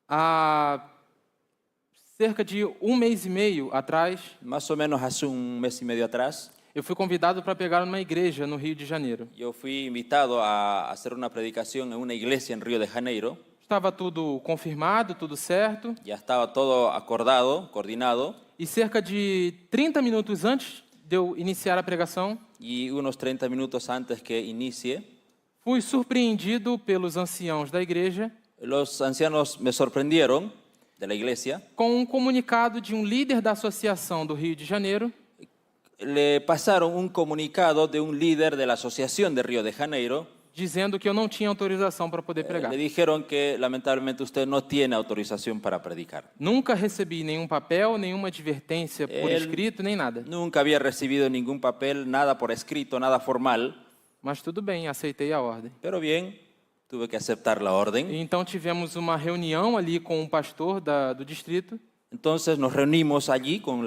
Há cerca de um mês e meio atrás, Más o menos hace un mes y medio atrás, Eu fui convidado para pregar numa igreja no Rio de Janeiro. Yo fui invitado a hacer una predicación en una iglesia en Río de Janeiro. Estava tudo confirmado, tudo certo. Ya estaba todo acordado, coordinado, E cerca de 30 minutos antes de eu iniciar a pregação, y unos 30 minutos antes que inicie, fui surpreendido pelos anciãos da igreja los ancianos me sorprendieron de la iglesia. com um comunicado de um líder da associação do Rio de Janeiro, Le pasaron un comunicado de un líder de la Asociación de Río de Janeiro. dizendo que eu não tinha autorização para poder pregar. Le dijeron que lamentablemente usted no tiene autorización para predicar. Nunca recebi nenhum papel, nenhuma advertência por Ele- escrito, nem nada. Nunca había recibido ningún papel, nada por escrito, nada formal, Mas tudo bem, aceitei a ordem. pero bien, tuve que aceptar la orden. E então tivemos uma reunião ali com o pastor do distrito. Entonces nos reunimos allí con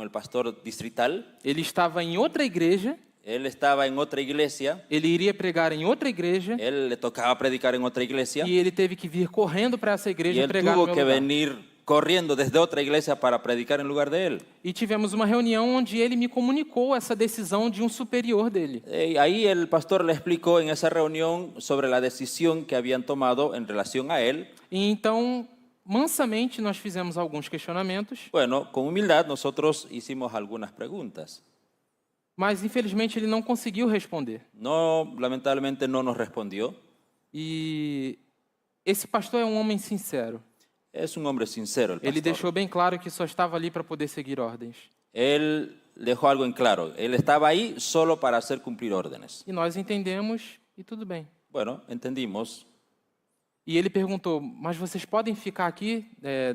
el pastor distrital. Ele estava em outra igreja, Él estaba en otra iglesia, ele iria pregar em outra igreja él le tocaba predicar en otra iglesia e ele teve que vir correndo para essa y igreja él pregar no tuvo meu que lugar. venir corriendo desde otra iglesia para predicar en lugar de él. E tivemos uma reunião onde ele me comunicou essa decisão de um superior dele. Ahí el pastor le explicó en esa reunión sobre la decisión que habían tomado en relación a él. E então, mansamente, nós fizemos alguns questionamentos, Bueno, con humildad nosotros hicimos algunas preguntas. mas infelizmente ele não conseguiu responder. No, lamentablemente no nos respondió. E esse pastor é um homem sincero. Es un hombre sincero el Ele pastor. deixou bem claro que só estava ali para poder seguir ordens. Él dejó algo en claro. Él estaba ahí solo para hacer cumplir órdenes. E nós entendemos e tudo bem. Bueno, entendimos. E ele perguntou, mas vocês podem ficar aqui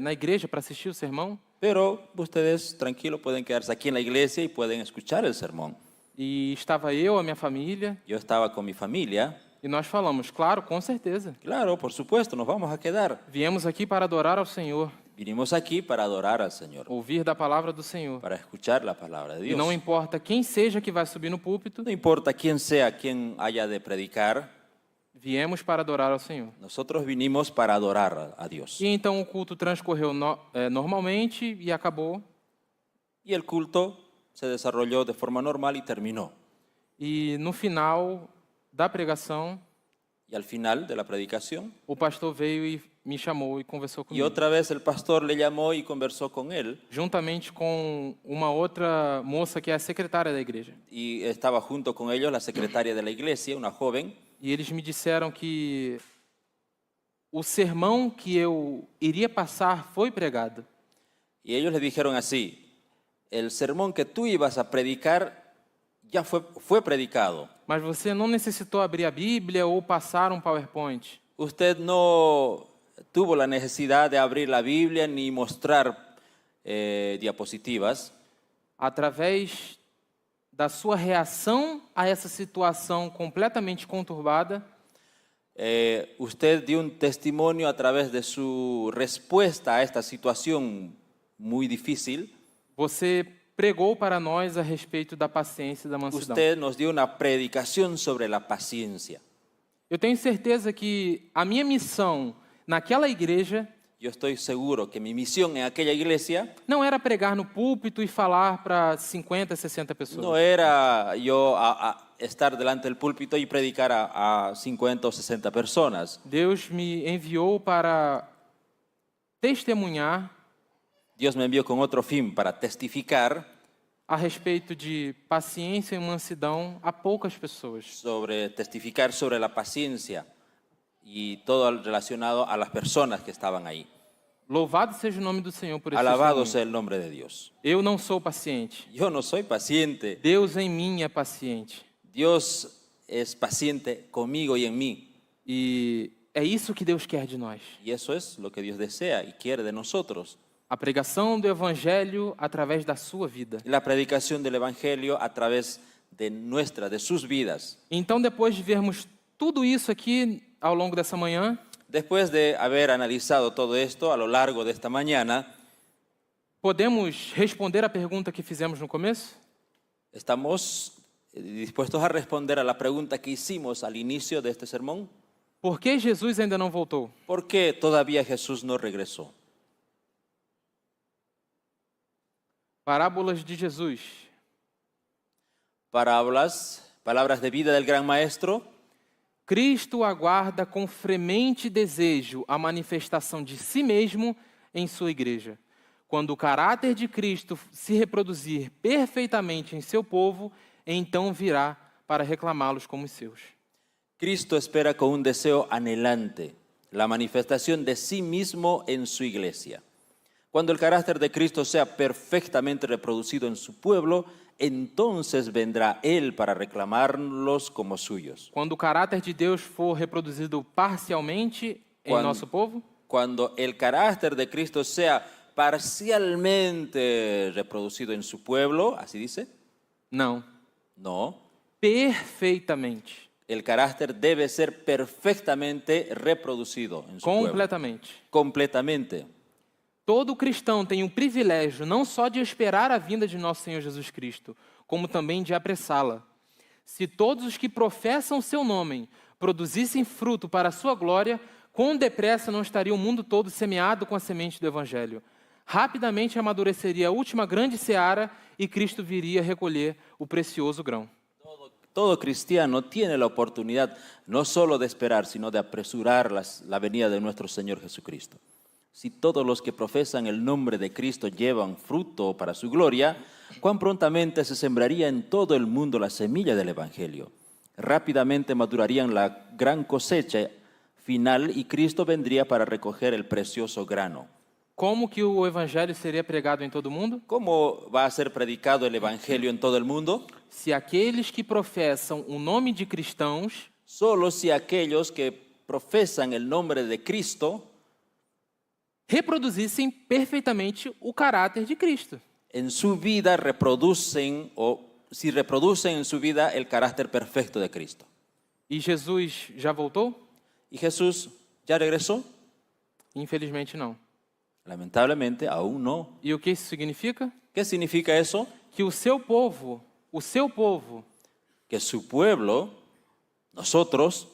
na igreja para assistir o sermão? Pero ustedes tranquilos pueden quedarse aquí en la iglesia y pueden escuchar el sermón. E estava eu, a minha família, Yo estaba con mi familia. e nós falamos, claro, com certeza. Claro, por supuesto, nos vamos a quedar. Viemos aqui para adorar ao Senhor, Vinimos aquí para adorar al Señor, ouvir da palavra do Senhor. para escuchar la palabra de E Dios. não importa quem seja que vai subir no púlpito, No importa quién sea quien haya de predicar, viemos para adorar ao Senhor. nosotros vinimos para adorar a Dios. E então o culto transcorreu normalmente e acabou. Y el culto se desarrolló de forma normal y terminó. E no final da pregação, Y al final de la predicación, o pastor veio e me chamou e conversou y comigo. otra vez el pastor le llamó y conversó con él, Juntamente com uma outra moça que é a secretária da igreja. y estaba junto con ellos la secretaria de la iglesia, una joven, E eles me disseram que o sermão que eu iria passar foi pregado. y ellos le dijeron así: el sermón que tú ibas a predicar ya fue predicado. Mas você não necessitou abrir a Bíblia ou passar um PowerPoint. Usted no tuvo la necesidad de abrir la Biblia ni mostrar diapositivas. Através da sua reação a essa situação completamente conturbada, Usted dio un testimonio a través de su respuesta a esta situación muy difícil. você pregou para nós a respeito da paciência e da mansidão. Usted nos dio una predicación sobre la paciencia. Eu tenho certeza que a minha missão naquela igreja Yo estoy seguro que mi misión en aquella iglesia não era pregar no púlpito e falar para 50, 60 pessoas. no era yo a estar delante del púlpito y predicar a 50 o 60 personas. Deus me enviou para testemunhar Dios me envió con otro fin, para testificar a respeito de paciência e mansidão a poucas pessoas. testificar sobre la paciencia y todo relacionado a las personas que estaban ahí. Louvado seja o nome do Senhor por esse Alabado testemunho. sea el nombre de Dios. Eu não sou paciente. Yo no soy paciente. Deus em mim é paciente. Dios es paciente conmigo y en mí. E é isso que Deus quer de nós. Y eso es lo que Dios desea y quiere de nosotros. A pregação do Evangelho através da sua vida. La predicación del Evangelio a través de sus vidas. Então, depois de vermos tudo isso aqui ao longo dessa manhã, Después de haber analizado todo esto a lo largo de esta mañana, podemos responder a pergunta que fizemos no começo? ¿estamos dispuestos a responder a la pregunta que hicimos al inicio de este sermón? Por que Jesus ainda não voltou? ¿Por qué todavía Jesús no regresó? Parábolas de Jesus. palabras de vida del gran maestro. Cristo aguarda com fremente desejo a manifestação de si mesmo em sua igreja. Quando o caráter de Cristo se reproduzir perfeitamente em seu povo, então virá para reclamá-los como seus. Cristo espera con un deseo anhelante la manifestación de sí mismo en su iglesia. Cuando el carácter de Cristo sea perfectamente reproducido en su pueblo, entonces vendrá Él para reclamarlos como suyos. Quando o caráter de Deus for reproduzido parcialmente em nosso povo, Cuando el carácter de Cristo sea parcialmente reproducido en su pueblo, ¿así dice? não, No. perfeitamente, El carácter debe ser perfectamente reproducido en su pueblo. completamente. Completamente. Todo cristão tem o privilégio não só de esperar a vinda de nosso Senhor Jesus Cristo, como também de apressá-la. Se todos os que professam seu nome produzissem fruto para a sua glória, quão depressa não estaria o mundo todo semeado com a semente do Evangelho. Rapidamente amadureceria a última grande seara e Cristo viria recolher o precioso grão. Todo cristiano tiene la oportunidad no solo de esperar, sino de apresurar la venida de nuestro Señor Jesucristo. Si todos los que profesan el nombre de Cristo llevan fruto para su gloria, cuán prontamente se sembraría en todo el mundo la semilla del Evangelio. Rápidamente madurarían la gran cosecha final y Cristo vendría para recoger el precioso grano. Como que o Evangelho seria pregado em todo o mundo? ¿Cómo va a ser predicado el Evangelio en todo el mundo? Se aqueles que professam o nome de cristãos Solo si aquellos que profesan el nombre de Cristo reproduzissem perfeitamente o caráter de Cristo. en su vida reproducen o si reproducen en su vida el carácter perfecto de Cristo. E Jesus já voltou? ¿Y Jesús ya regresó? Infelizmente não. Lamentablemente, aún no. E o que isso significa? ¿Qué significa eso? Que o seu povo, Que su pueblo, nosotros,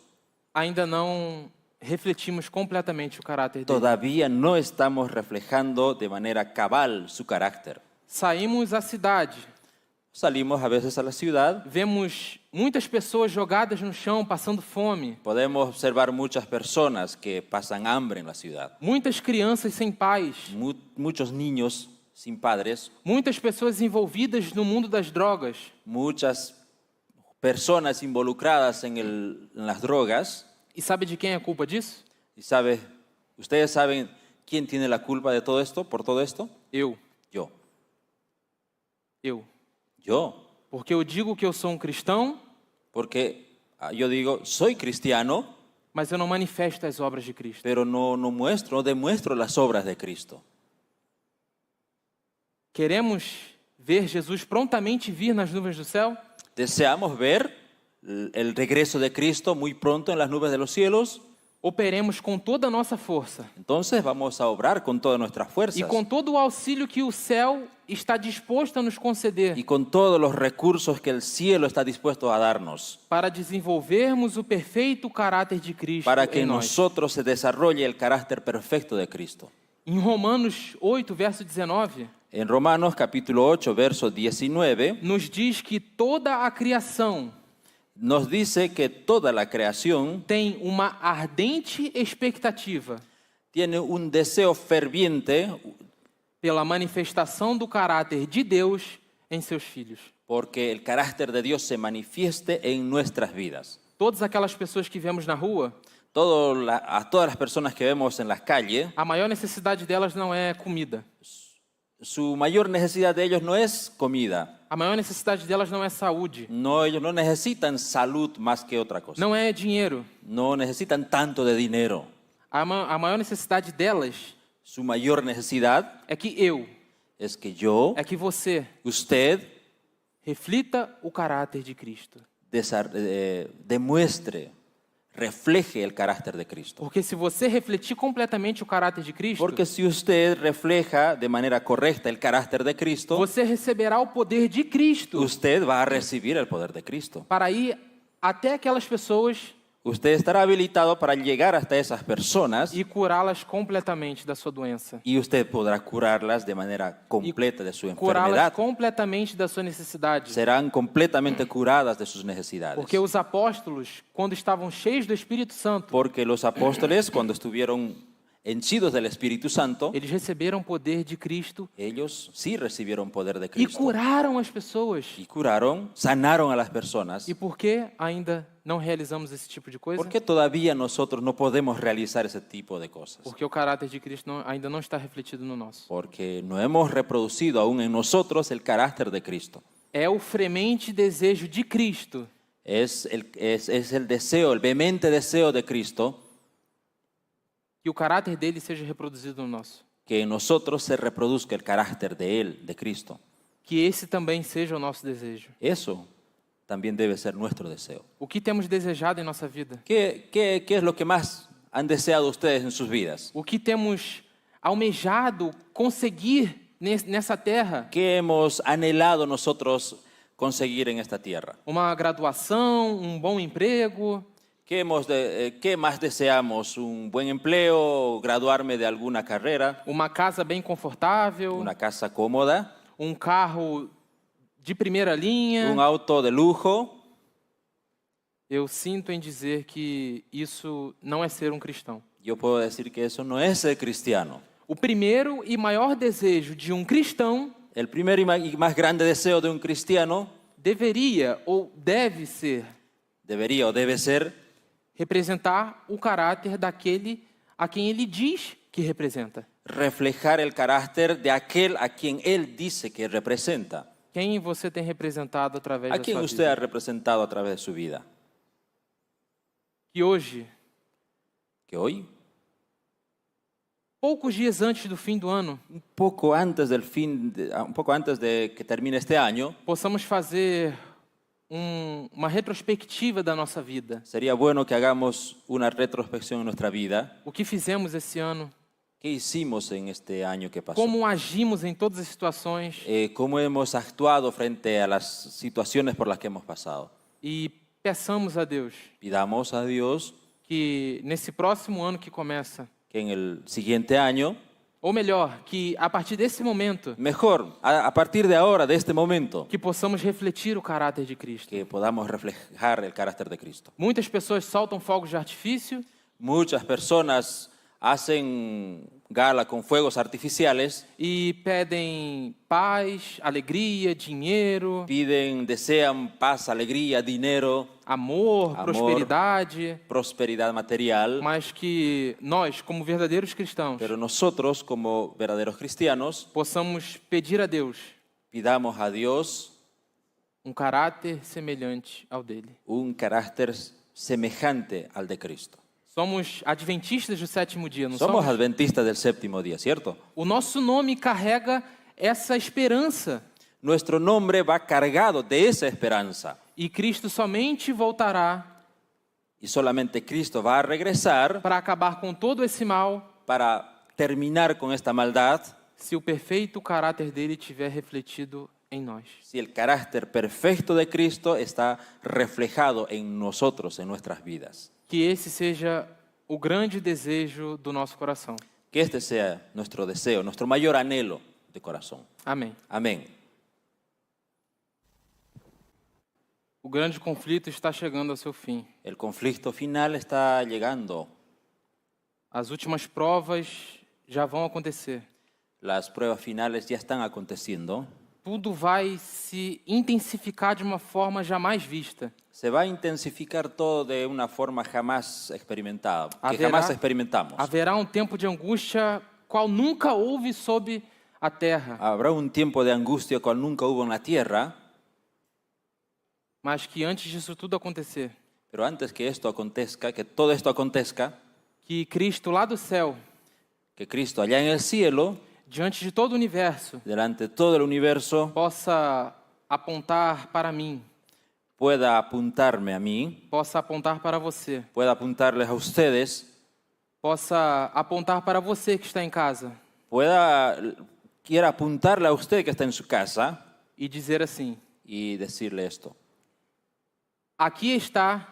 ainda não refletimos completamente o caráter dele. todavía no estamos reflejando de manera cabal su carácter. Saímos à cidade, Salimos a veces a la ciudad, vemos muitas pessoas jogadas no chão, passando fome, podemos observar muchas personas que pasan hambre en la ciudad, muitas crianças sem pais, muchos niños sin padres, muitas pessoas envolvidas no mundo das drogas. muchas personas involucradas en las drogas. E sabe de quem é a culpa disso? ¿Y ustedes saben quién tiene la culpa de todo esto, por todo esto? Eu. Yo. Porque eu digo que eu sou um cristão, Porque yo digo, soy cristiano, mas eu não manifesto as obras de Cristo. pero no demuestro las obras de Cristo. Queremos ver Jesus prontamente vir nas nuvens do céu? ¿Deseamos ver el regreso de Cristo muy pronto en las nubes de los cielos? Operemos com toda a nossa força Entonces vamos a obrar con todas nuestras fuerzas e com todo o auxílio que o céu está disposto a nos conceder y con todos los recursos que el cielo está dispuesto a darnos para desenvolvermos o perfeito caráter de Cristo para que em en nós. nosotros se desarrolle el carácter perfecto de Cristo. Em Romanos 8, verso 19, En Romanos capítulo 8, verso 19, nos diz que toda a criação nos dice que toda la creación tem uma ardente expectativa tiene un deseo ferviente pela manifestação do caráter de Deus em seus filhos. porque el carácter de Dios se manifieste en nuestras vidas. Todas aquelas pessoas que vemos na rua, A todas las personas que vemos en las calles, a maior necessidade delas não é comida. su mayor necesidad de ellos no es comida. A maior necessidade delas não é saúde. No, ellos no necesitan salud más que otra cosa. Não é dinheiro. No necesitan tanto de dinero. A maior necessidade delas Su mayor necesidad é que eu, es que yo, é que você usted, reflita o caráter de Cristo. demuestre, refleje el carácter de Cristo. Porque se você refletir completamente o caráter de Cristo, Porque si usted refleja de manera correcta el carácter de Cristo, você receberá o poder de Cristo usted va a recibir el poder de Cristo. para ir até aquelas pessoas usted estará habilitado para llegar hasta esas personas e curá-las completamente da sua doença. y usted podrá curarlas de manera completa de su Curá-las enfermedad. completamente da sua necessidade. Serán completamente curadas de sus necesidades. Porque os apóstolos, quando estavam cheios do Espírito Santo, Porque los apóstoles, cuando estuvieron henchidos del Espíritu Santo, eles receberam poder de Cristo ellos sí recibieron poder de e Cristo. curaram as pessoas. Y curaron, sanaron a las personas. E por que ainda não realizamos esse tipo de coisa? ¿Por qué todavía nosotros no podemos realizar ese tipo de cosas? Porque o caráter de Cristo ainda não está refletido no nosso. Porque no hemos reproducido aún en nosotros el carácter de Cristo. É o fremente desejo de Cristo Es el deseo, el vehemente deseo de Cristo que o caráter dele seja reproduzido no nosso. que en nosotros se reproduzca el carácter de Él, de Cristo. Que esse também seja o nosso desejo. Eso también debe ser nuestro deseo. O que temos desejado em nossa vida? ¿Qué es lo que más han deseado ustedes en sus vidas? O que temos almejado conseguir nessa terra? ¿Qué hemos anhelado nosotros conseguir en esta tierra? Uma graduação, bom emprego, ¿Qué más deseamos? ¿Un buen empleo? ¿Graduarme de alguna carrera? uma casa bem confortável, ¿Una casa cómoda? carro de primeira linha. ¿Un auto de lujo? Eu sinto em dizer que isso não é ser cristão. Yo puedo decir que eso no es ser cristiano. O primeiro e maior desejo de cristão El primer y más grande deseo de un cristiano deveria ou deve ser debería o debe ser representar o caráter daquele a quem ele diz que representa. reflejar el carácter de aquel a quien él dice que representa. Quem você tem representado através ¿A da quién sua usted ha vida? representado a través de su vida? Que hoje, Que hoy, poucos dias antes do fim do ano, un poco antes de que termine este año, possamos fazer uma retrospectiva da nossa vida. sería bueno que hagamos una retrospección en nuestra vida. O que fizemos esse ano? ¿Qué hicimos en este año que pasó? Como agimos em todas as situações? ¿Cómo hemos actuado frente a las situaciones por las que hemos pasado? E peçamos a Deus Pidamos a Dios que nesse próximo ano que começa, que en el siguiente año, ou melhor, que a partir desse momento, mejor, a partir de ahora, de este momento, que possamos refletir o caráter de Cristo. que podamos reflejar el carácter de Cristo. Muitas pessoas soltam fogos de artifício Muchas personas hacen gala con fuegos artificiales, e pedem paz, alegria, dinheiro, desean paz, alegría, dinero, amor, prosperidade, prosperidad material, mas que nós, como verdadeiros cristãos, pero nosotros como verdaderos cristianos possamos pedir a Deus pidamos a Dios caráter semelhante ao dele. un carácter semejante al de Cristo. Somos adventistas do sétimo dia, não Somos somos? adventistas del séptimo día, ¿cierto? O nosso nome carrega essa esperança Nuestro nombre va cargado de esa esperanza e Cristo somente voltará y solamente Cristo va a regresar para acabar com todo esse mal para terminar con esta maldad se o perfeito caráter dele tiver refletido em nós. si el carácter perfecto de Cristo está reflejado en nosotros, en nuestras vidas. Que esse seja o grande desejo do nosso coração. Que este sea nuestro deseo, nuestro mayor anhelo de corazón. Amém. Amén. O grande conflito está chegando ao seu fim. El conflicto final está llegando. As últimas provas já vão acontecer. Las pruebas finales ya están aconteciendo. Tudo vai se intensificar de uma forma jamais vista. Se va a intensificar todo de una forma jamás experimentada, que Haverá- jamás experimentamos. Haverá tempo de angústia qual nunca houve sob a terra, Habrá un tiempo de angustia cual nunca hubo en la tierra, mas que antes disso tudo acontecer, pero antes que esto acontezca, que todo esto acontezca, que Cristo lá do céu, que Cristo allá en el cielo, diante de todo o universo, delante de todo el universo, possa apontar para mim, pueda apuntarme a mí, possa apontar para você, pueda apuntarles a ustedes, possa apontar para você que está em casa quiera apuntarle a usted que está en su casa e dizer assim: y decirle esto. aqui está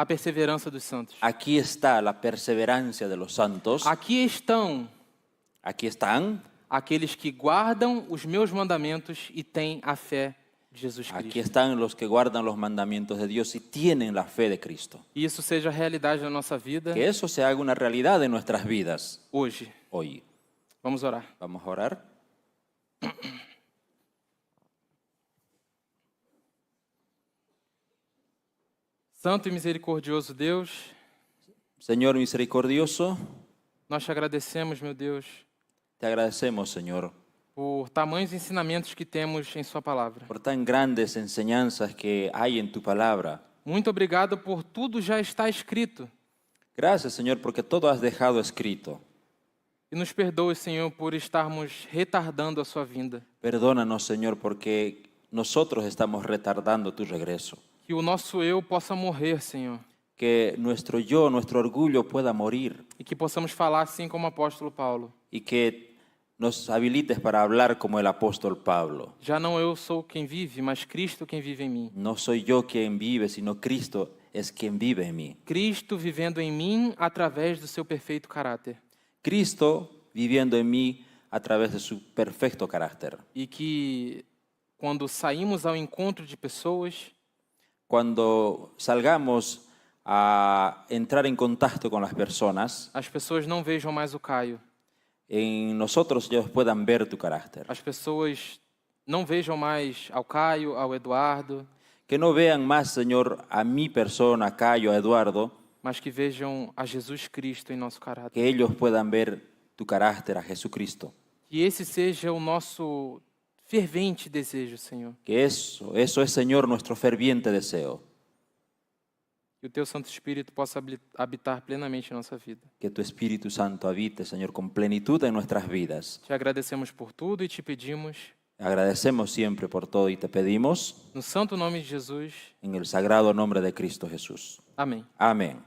a perseverança dos santos. Aquí está la perseverancia de los santos. Aqui estão Aquí están. aqueles que guardam os meus mandamentos e têm a fé de Jesus Aquí Cristo. están los que guardan los mandamientos de Dios y tienen la fe de Cristo. E isso seja a realidade da nossa vida Que eso se haga una realidad en nuestras vidas hoje. hoy. Vamos orar. Vamos a orar. Santo e misericordioso Deus, Señor misericordioso, nós te agradecemos, meu Deus, te agradecemos, Señor, por tamanhos ensinamentos que temos em sua palavra. por tan grandes enseñanzas que hay en tu palabra. Muito obrigado por tudo já está escrito. Gracias, Señor, porque todo has dejado escrito. E nos perdoe, Senhor, por estarmos retardando a sua vinda. Perdónanos, Señor, porque nosotros estamos retardando tu regreso. Que o nosso eu possa morrer, Senhor. Que nuestro yo, nuestro orgullo pueda morir E que possamos falar assim como o apóstolo Paulo. y que nos habilites para hablar como el apóstol Pablo. Já não eu sou quem vive, mas Cristo quem vive em mim. No soy yo quien vive, sino Cristo es quien vive en mí. Cristo vivendo em mim através do seu perfeito caráter. Cristo viviendo en mí a través de su perfecto carácter. E que quando saímos ao encontro de pessoas, Cuando salgamos a entrar en contacto con las personas, as pessoas não vejam mais o Caio. en nosotros ellos puedan ver tu carácter. As pessoas não vejam mais ao Caio, ao Eduardo, Que no vean más, Señor, a mi persona, a Cayo, a Eduardo, mas que vejam a Jesus Cristo em nosso caráter. que ellos puedan ver tu carácter, a Jesucristo. Que esse seja o nosso fervente desejo, Senhor. Que eso es, Señor, nuestro ferviente deseo. Que o Teu Santo Espírito possa habitar plenamente em nossa vida. Que tu Espíritu Santo habite, Señor, con plenitud en nuestras vidas. Te agradecemos por tudo e te pedimos, Agradecemos siempre por todo y te pedimos no santo nome de Jesus. en el sagrado nombre de Cristo Jesús. Amém. Amén.